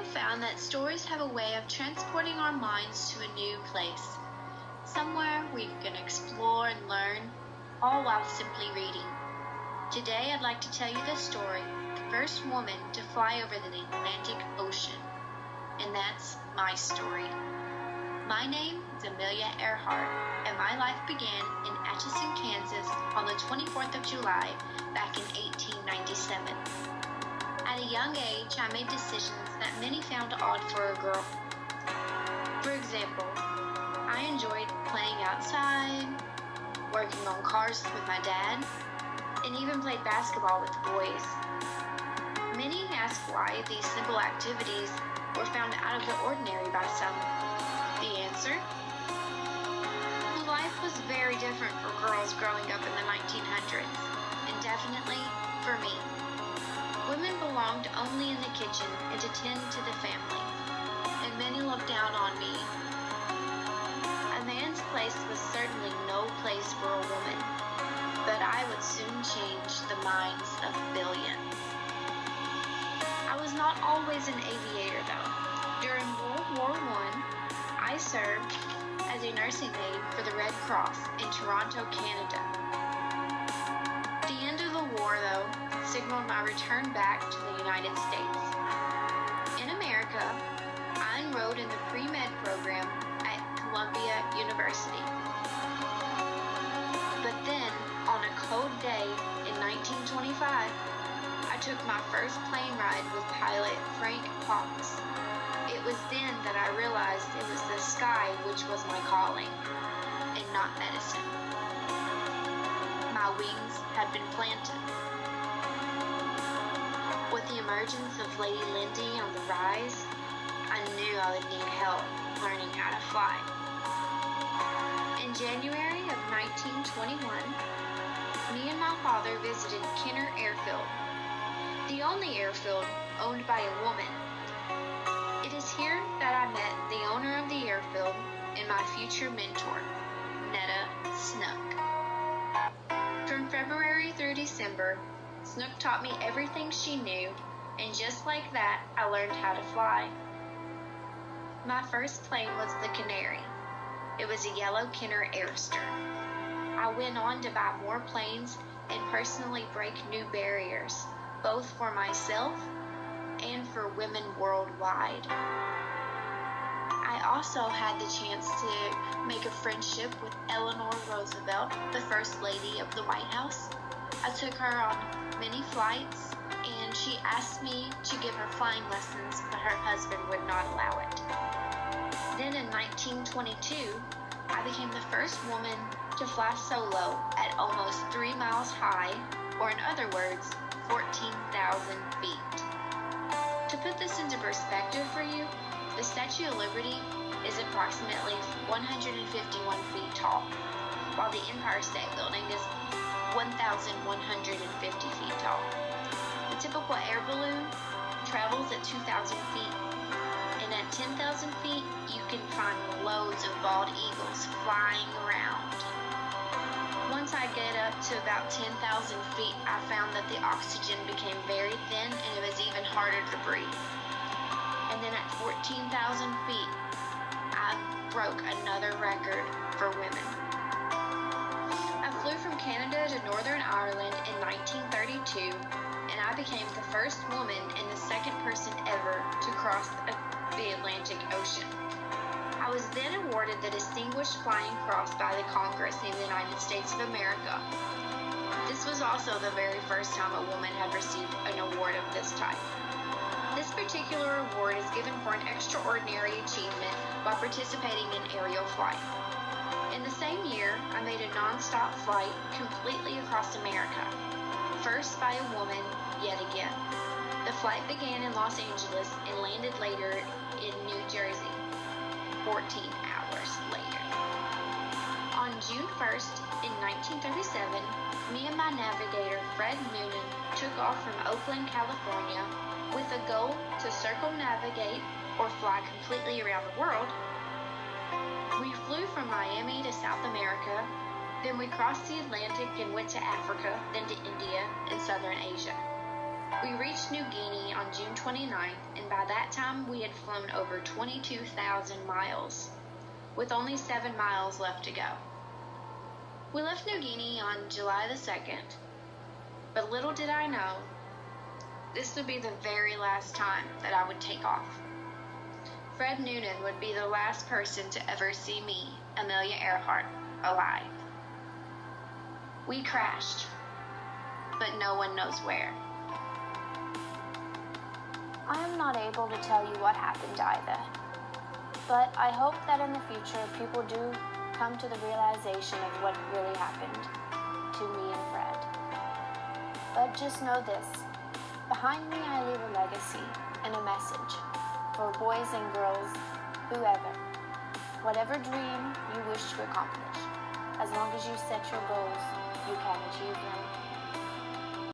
have found that stories have a way of transporting our minds to a new place, somewhere we can explore and learn, all while simply reading. Today I'd like to tell you the story, the first woman to fly over the Atlantic Ocean, and that's my story. My name is Amelia Earhart, and my life began in Atchison, Kansas on the 24th of July back in 1897. At a young age, I made decisions that many found odd for a girl. For example, I enjoyed playing outside, working on cars with my dad, and even played basketball with boys. Many ask why these simple activities were found out of the ordinary by some. The answer? Life was very different for girls growing up in the 1900s, and definitely for me. Women belonged only in the kitchen and to tend to the family, and many looked down on me. A man's place was certainly no place for a woman, but I would soon change the minds of billions. I was not always an aviator, though. During World War I served as a nursing aide for the Red Cross in Toronto, Canada. The end of the war, though, signaled my return back to the United States. In America, I enrolled in the pre-med program at Columbia University. But then, on a cold day in 1925, I took my first plane ride with pilot Frank Hawks. It was then that I realized it was the sky which was my calling, and not medicine. My wings had been planted. With the emergence of Lady Lindy on the rise, I knew I would need help learning how to fly. In January of 1921, me and my father visited Kenner Airfield, the only airfield owned by a woman. It is here that I met the owner of the airfield and my future mentor, Netta Snook. From February through December, Snook taught me everything she knew, and just like that, I learned how to fly. My first plane was the Canary. It was a yellow Kenner Airster. I went on to buy more planes and personally break new barriers, both for myself and for women worldwide. I also had the chance to make a friendship with Eleanor Roosevelt, the First Lady of the White House. I took her on many flights, and she asked me to give her flying lessons, but her husband would not allow it. Then in 1922, I became the first woman to fly solo at almost 3 miles high, or in other words, 14,000 feet. To put this into perspective for you, the Statue of Liberty is approximately 151 feet tall, while the Empire State Building is 1,150 feet tall. The typical air balloon travels at 2,000 feet, and at 10,000 feet, you can find loads of bald eagles flying around. Once I get up to about 10,000 feet, I found that the oxygen became very thin and it was even harder to breathe. And then at 14,000 feet, I broke another record for women. I flew from Canada to Northern Ireland in 1932, and I became the first woman and the second person ever to cross the Atlantic Ocean. I was then awarded the Distinguished Flying Cross by the Congress in the United States of America. This was also the very first time a woman had received an award of this type. This particular award is given for an extraordinary achievement while participating in aerial flight. In the same year, I made a non-stop flight completely across America, first by a woman yet again. The flight began in Los Angeles and landed later in New Jersey. 14 hours later. On June 1st, in 1937, me and my navigator, Fred Noonan, took off from Oakland, California, with a goal to circumnavigate or fly completely around the world. We flew from Miami to South America, then we crossed the Atlantic and went to Africa, then to India and Southern Asia. We reached New Guinea on June 29th, and by that time we had flown over 22,000 miles, with only 7 miles left to go. We left New Guinea on July the 2nd, but little did I know, this would be the very last time that I would take off. Fred Noonan would be the last person to ever see me, Amelia Earhart, alive. We crashed, but no one knows where. I am not able to tell you what happened either, but I hope that in the future people do come to the realization of what really happened to me and Fred. But just know this, behind me I leave a legacy and a message for boys and girls, whoever, whatever dream you wish to accomplish. As long as you set your goals, you can achieve them.